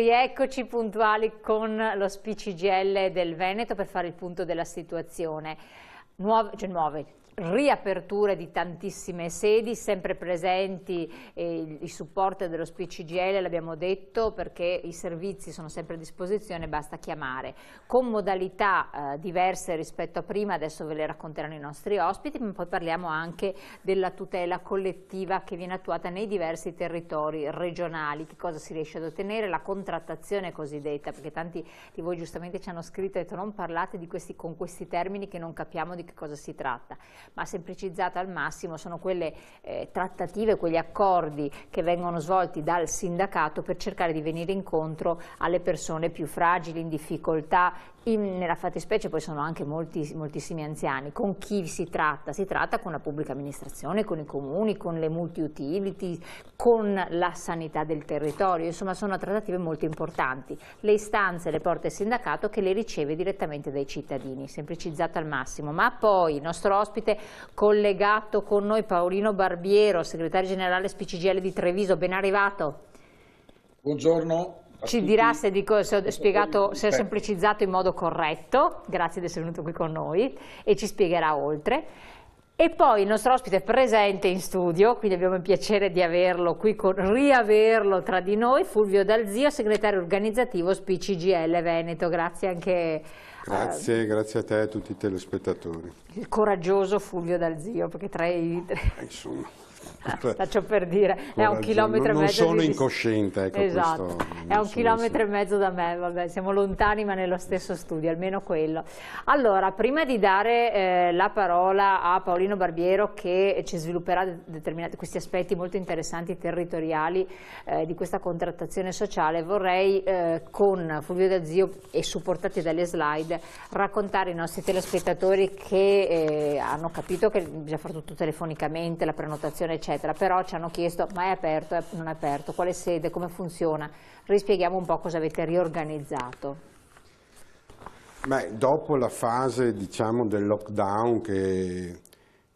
rieccoci puntuali con lo speech CGIL del Veneto per fare il punto della situazione. Nuove riaperture di tantissime sedi, sempre presenti il supporto dello speech CGIL, l'abbiamo detto, perché i servizi sono sempre a disposizione, basta chiamare, con modalità diverse rispetto a prima, adesso ve le racconteranno i nostri ospiti, ma poi parliamo anche della tutela collettiva che viene attuata nei diversi territori regionali, che cosa si riesce ad ottenere, la contrattazione cosiddetta, perché tanti di voi giustamente ci hanno scritto e detto non parlate con questi termini che non capiamo di che cosa si tratta. Ma semplicizzata al massimo sono quelle trattative, quegli accordi che vengono svolti dal sindacato per cercare di venire incontro alle persone più fragili, in difficoltà. Nella fattispecie poi sono anche moltissimi anziani. Con chi si tratta? Si tratta con la pubblica amministrazione, con i comuni, con le multi-utility, con la sanità del territorio, insomma sono trattative molto importanti. Le istanze le porta il sindacato che le riceve direttamente dai cittadini, semplicizzata al massimo. Ma poi il nostro ospite collegato con noi, Paolino Barbiero, segretario generale SPCGIL di Treviso, ben arrivato. Buongiorno. Ci dirà se ho spiegato, se ho semplicizzato in modo corretto, grazie di essere venuto qui con noi, e ci spiegherà oltre. E poi il nostro ospite è presente in studio, quindi abbiamo il piacere di averlo qui, riaverlo tra di noi, Fulvio Dalzio, segretario organizzativo SPCGIL Veneto. Grazie anche grazie a te e a tutti i telespettatori. Il coraggioso Fulvio Dalzio, perché insomma. Faccio per dire, è a 1,5 chilometri. Non sono incosciente, ecco. Esatto, è a 1,5 chilometri da me, vabbè, siamo lontani ma nello stesso studio, almeno quello. Allora, prima di dare la parola a Paolino Barbiero che ci svilupperà questi aspetti molto interessanti territoriali di questa contrattazione sociale, vorrei con Fulvio Dalzio e supportati dalle slide raccontare ai nostri telespettatori che hanno capito che bisogna fare tutto telefonicamente, la prenotazione eccetera, però ci hanno chiesto ma è aperto, non è aperto, quale sede, come funziona, rispieghiamo un po' cosa avete riorganizzato. Dopo la fase diciamo del lockdown che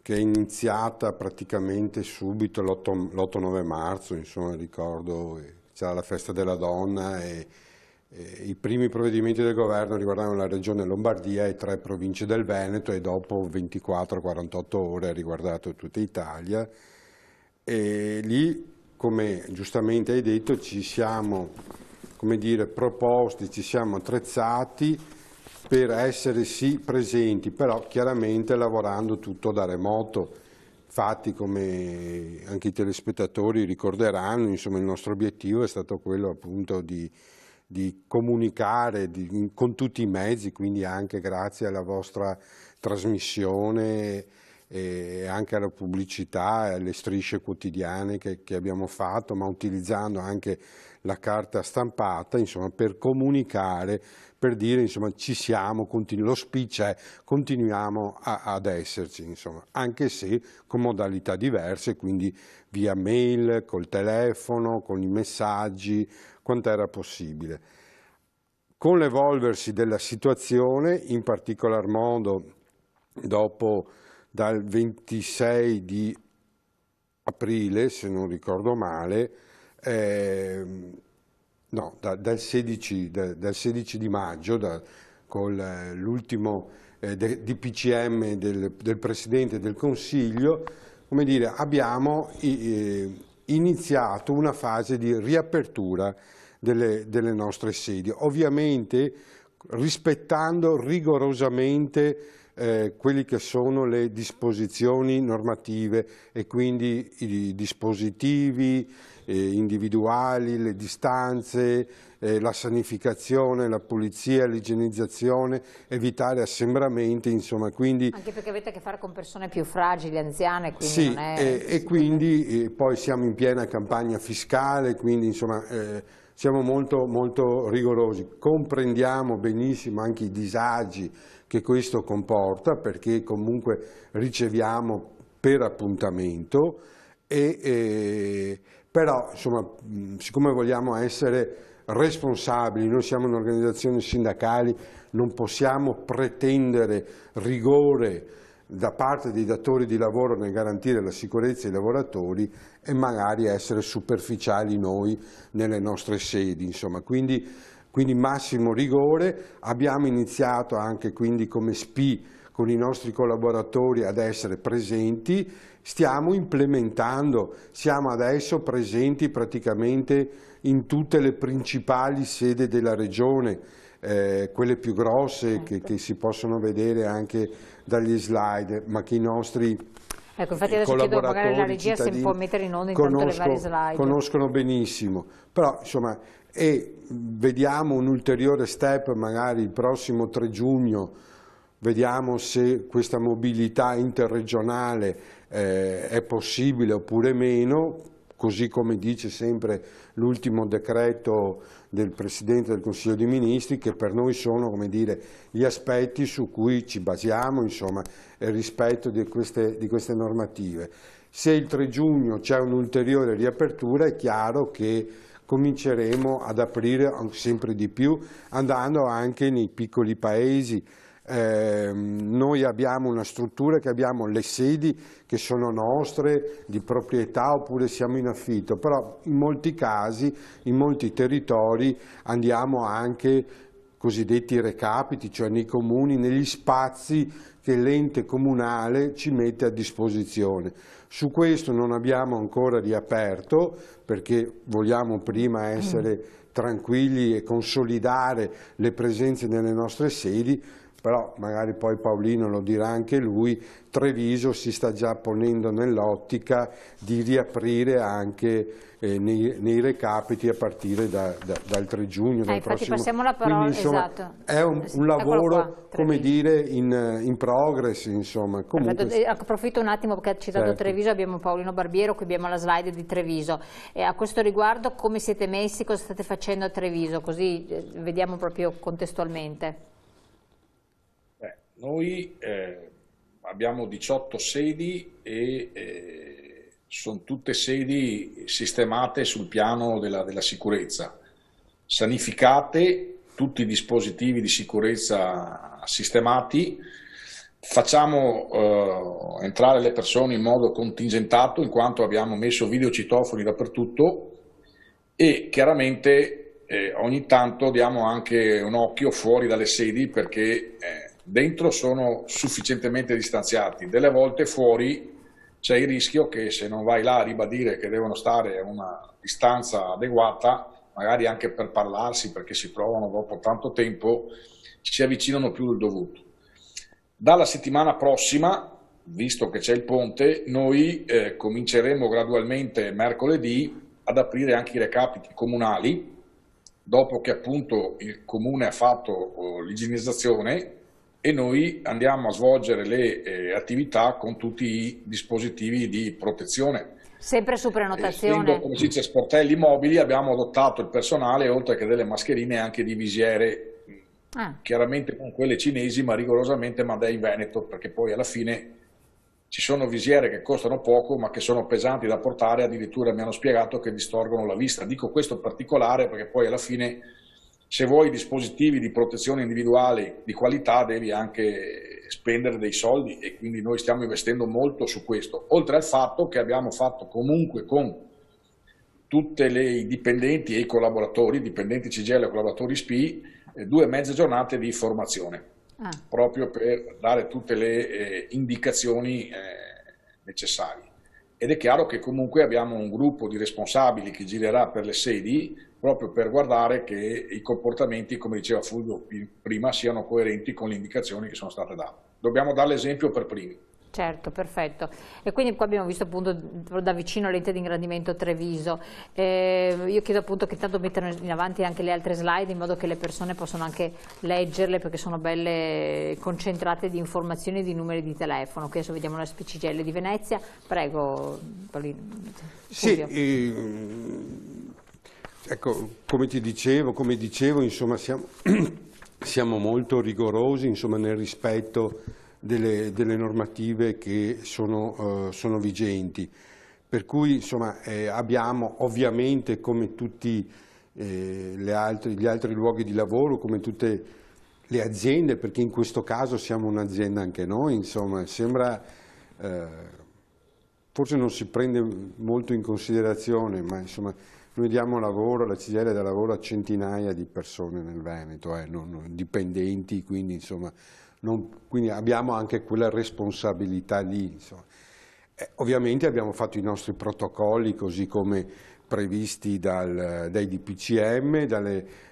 è iniziata praticamente subito l'8-9 marzo, insomma ricordo c'era la festa della donna e i primi provvedimenti del governo riguardavano la regione Lombardia e 3 province del Veneto e dopo 24-48 ore ha riguardato tutta Italia. E lì, come giustamente hai detto, ci siamo, come dire, proposti, ci siamo attrezzati per essere sì presenti, però chiaramente lavorando tutto da remoto. Infatti, come anche i telespettatori ricorderanno, insomma, il nostro obiettivo è stato quello appunto di comunicare con tutti i mezzi, quindi anche grazie alla vostra trasmissione e anche alla pubblicità e alle strisce quotidiane che abbiamo fatto, ma utilizzando anche la carta stampata, insomma, per comunicare, per dire insomma ci siamo, lo speech è continuiamo ad esserci, insomma, anche se con modalità diverse, quindi via mail, col telefono, con i messaggi, quanto era possibile. Con l'evolversi della situazione, in particolar modo dopo dal 26 di aprile, se non ricordo male, no, dal 16 di maggio, con l'ultimo DPCM del Presidente del Consiglio, come dire, abbiamo iniziato una fase di riapertura delle nostre sedi, ovviamente rispettando rigorosamente quelli che sono le disposizioni normative e quindi i dispositivi individuali, le distanze, la sanificazione, la pulizia, l'igienizzazione, evitare assembramenti, insomma, quindi... Anche perché avete a che fare con persone più fragili, anziane, quindi sì, non è... e quindi poi siamo in piena campagna fiscale, quindi insomma siamo molto, molto rigorosi, comprendiamo benissimo anche i disagi che questo comporta, perché comunque riceviamo per appuntamento, però insomma, siccome vogliamo essere responsabili, noi siamo un'organizzazione sindacale, non possiamo pretendere rigore da parte dei datori di lavoro nel garantire la sicurezza ai lavoratori e magari essere superficiali noi nelle nostre sedi, insomma. Quindi massimo rigore. Abbiamo iniziato anche quindi come SPI con i nostri collaboratori ad essere presenti, stiamo implementando, siamo adesso presenti praticamente in tutte le principali sedi della regione, quelle più grosse che si possono vedere anche dagli slide, ma che i nostri infatti adesso chiedo magari alla regia se può mettere in onda intanto le varie slide. Conoscono benissimo, però insomma, e vediamo un ulteriore step magari il prossimo 3 giugno, vediamo se questa mobilità interregionale è possibile oppure meno, così come dice sempre l'ultimo decreto del Presidente del Consiglio dei Ministri, che per noi sono, come dire, gli aspetti su cui ci basiamo, insomma, il rispetto di queste normative. Se il 3 giugno c'è un'ulteriore riapertura, è chiaro che cominceremo ad aprire sempre di più, andando anche nei piccoli paesi. Noi abbiamo una struttura che abbiamo le sedi che sono nostre, di proprietà oppure siamo in affitto, però in molti casi, in molti territori andiamo anche cosiddetti recapiti, cioè nei comuni, negli spazi che l'ente comunale ci mette a disposizione. Su questo non abbiamo ancora riaperto perché vogliamo prima essere tranquilli e consolidare le presenze nelle nostre sedi, però magari poi Paolino lo dirà anche lui, Treviso si sta già ponendo nell'ottica di riaprire anche nei recapiti a partire dal 3 giugno. Dal infatti prossimo. passiamo la parola. Quindi, insomma, esatto. È un lavoro, qua, come dire, in progress, insomma. Comunque... Approfitto un attimo perché ha citato certo. Treviso, abbiamo Paolino Barbiero, qui abbiamo la slide di Treviso. E a questo riguardo come siete messi, cosa state facendo a Treviso, così vediamo proprio contestualmente. Noi abbiamo 18 sedi e sono tutte sedi sistemate sul piano della sicurezza, sanificate, tutti i dispositivi di sicurezza sistemati, facciamo entrare le persone in modo contingentato in quanto abbiamo messo videocitofoni dappertutto e chiaramente ogni tanto diamo anche un occhio fuori dalle sedi perché dentro sono sufficientemente distanziati, delle volte fuori c'è il rischio che se non vai là a ribadire che devono stare a una distanza adeguata, magari anche per parlarsi perché si trovano dopo tanto tempo, si avvicinano più del dovuto. Dalla settimana prossima, visto che c'è il ponte, noi cominceremo gradualmente mercoledì ad aprire anche i recapiti comunali, dopo che appunto il comune ha fatto l'igienizzazione e noi andiamo a svolgere le attività con tutti i dispositivi di protezione. Sempre su prenotazione. Essendo, come si dice, sportelli mobili, abbiamo adottato il personale, oltre che delle mascherine, anche di visiere, chiaramente con quelle cinesi, ma rigorosamente Made in Veneto, perché poi alla fine ci sono visiere che costano poco, ma che sono pesanti da portare, addirittura mi hanno spiegato che distorgono la vista. Dico questo particolare perché poi alla fine, se vuoi dispositivi di protezione individuale di qualità devi anche spendere dei soldi e quindi noi stiamo investendo molto su questo, oltre al fatto che abbiamo fatto comunque con tutte le dipendenti e i collaboratori, dipendenti CGIL e collaboratori SPI, 2 mezze giornate di formazione, proprio per dare tutte le indicazioni necessarie. Ed è chiaro che comunque abbiamo un gruppo di responsabili che girerà per le sedi proprio per guardare che i comportamenti, come diceva Fulvio prima, siano coerenti con le indicazioni che sono state date. Dobbiamo dare l'esempio per primi. Certo, perfetto. E quindi qua abbiamo visto appunto da vicino l'ente di ingrandimento Treviso. Io chiedo appunto che intanto mettano in avanti anche le altre slide in modo che le persone possano anche leggerle perché sono belle concentrate di informazioni e di numeri di telefono. Qui adesso vediamo la SPCGIL di Venezia. Prego, Paolino. Sì, ecco, come dicevo, insomma, siamo molto rigorosi, insomma, nel rispetto delle normative che sono vigenti, per cui insomma, abbiamo ovviamente come tutti gli altri luoghi di lavoro, come tutte le aziende, perché in questo caso siamo un'azienda anche noi, insomma, sembra, forse non si prende molto in considerazione, ma insomma noi diamo lavoro, la CGIL dà lavoro a centinaia di persone nel Veneto, non dipendenti, quindi insomma, quindi abbiamo anche quella responsabilità lì, insomma. Ovviamente abbiamo fatto i nostri protocolli così come previsti dai DPCM,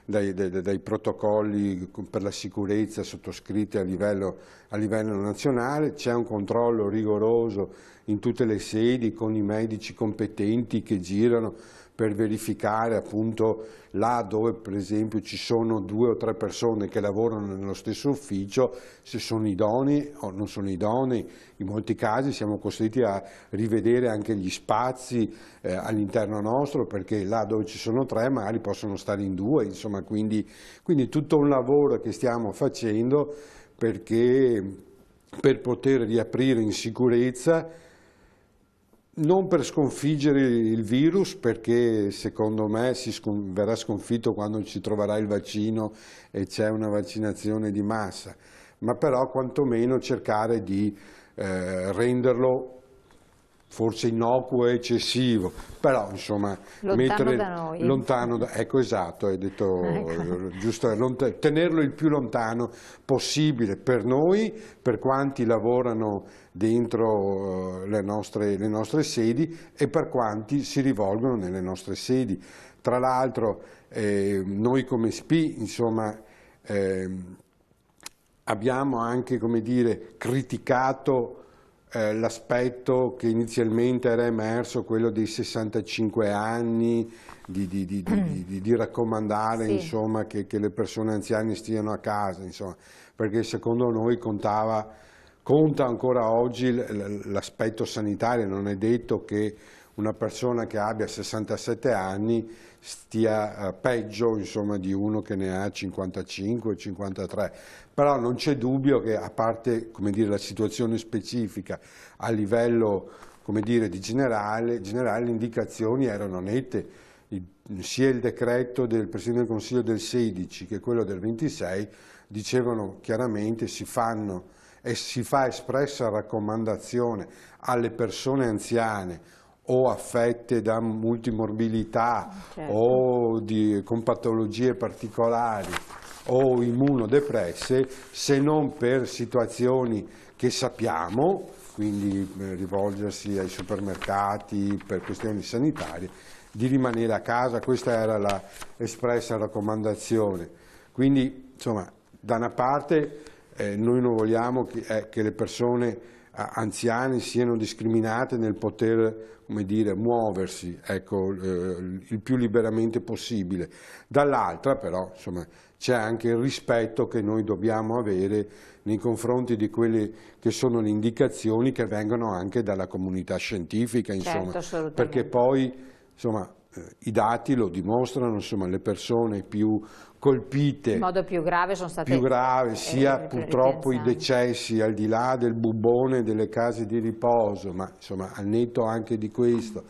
dai protocolli per la sicurezza sottoscritti a livello nazionale. C'è un controllo rigoroso in tutte le sedi con i medici competenti che girano per verificare appunto là dove per esempio ci sono 2 o 3 persone che lavorano nello stesso ufficio, se sono idonei o non sono idonei. In molti casi siamo costretti a rivedere anche gli spazi all'interno nostro, perché là dove ci sono 3 magari possono stare in 2, insomma, quindi tutto un lavoro che stiamo facendo perché per poter riaprire in sicurezza, non per sconfiggere il virus, perché secondo me verrà sconfitto quando ci troverà il vaccino e c'è una vaccinazione di massa, ma però quantomeno cercare di renderlo forse innocuo e eccessivo, però insomma lontano da noi. Ecco, esatto, hai detto ecco. Giusto, tenerlo il più lontano possibile per noi, per quanti lavorano dentro le nostre sedi e per quanti si rivolgono nelle nostre sedi. Tra l'altro noi come SPI, insomma, abbiamo anche, come dire, criticato l'aspetto che inizialmente era emerso, quello dei 65 anni, di raccomandare sì, insomma, che le persone anziane stiano a casa, insomma, perché secondo noi conta ancora oggi l'aspetto sanitario. Non è detto che una persona che abbia 67 anni stia peggio, insomma, di uno che ne ha 55 o 53, però non c'è dubbio che, a parte, come dire, la situazione specifica a livello, come dire, di generale, le indicazioni erano nette. Sia il decreto del Presidente del Consiglio del 16 che quello del 26 dicevano chiaramente si fa espressa raccomandazione alle persone anziane o affette da multimorbilità, certo, o con patologie particolari o immunodepresse, se non per situazioni che sappiamo, quindi rivolgersi ai supermercati per questioni sanitarie, di rimanere a casa. Questa era la espressa raccomandazione. Quindi, insomma, da una parte noi non vogliamo che le persone anziane siano discriminate nel poter, come dire, muoversi, ecco, il più liberamente possibile. Dall'altra però, insomma, c'è anche il rispetto che noi dobbiamo avere nei confronti di quelle che sono le indicazioni che vengono anche dalla comunità scientifica, insomma, certo, perché poi, insomma, i dati lo dimostrano, insomma, le persone più colpite in modo più grave sono state sia purtroppo i decessi, al di là del bubbone delle case di riposo, ma insomma al netto anche di questo,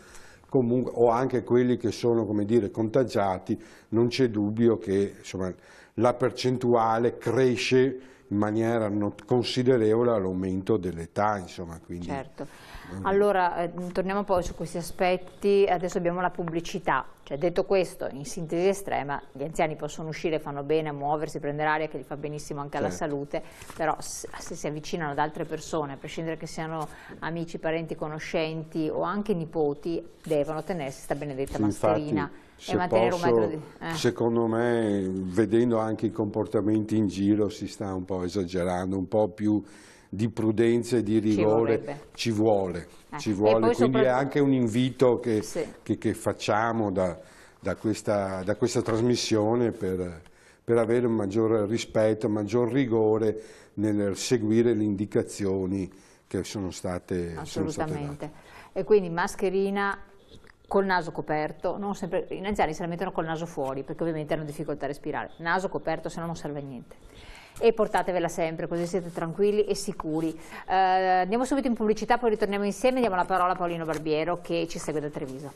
comunque, o anche quelli che sono, come dire, contagiati, non c'è dubbio che, insomma, la percentuale cresce in maniera considerevole all'aumento dell'età, insomma, quindi. Certo. Allora, torniamo poi su questi aspetti. Adesso abbiamo la pubblicità. Cioè, detto questo, in sintesi estrema, gli anziani possono uscire, fanno bene a muoversi, prendere aria, che gli fa benissimo anche alla salute, però se si avvicinano ad altre persone, a prescindere che siano amici, parenti, conoscenti o anche nipoti, devono tenersi sta benedetta mascherina. Infatti, e mantenere un metro di... Secondo me, vedendo anche i comportamenti in giro, si sta un po' esagerando, un po' più di prudenza e di rigore ci vuole, quindi è anche un invito che facciamo da questa trasmissione per avere un maggior rispetto, un maggior rigore nel seguire le indicazioni che sono state date. E quindi mascherina col naso coperto, non sempre, gli anziani se la mettono col naso fuori perché ovviamente hanno difficoltà a respirare, naso coperto, se no non serve a niente. E portatevela sempre, così siete tranquilli e sicuri. Andiamo subito in pubblicità, poi ritorniamo insieme, diamo la parola a Paolino Barbiero che ci segue da Treviso.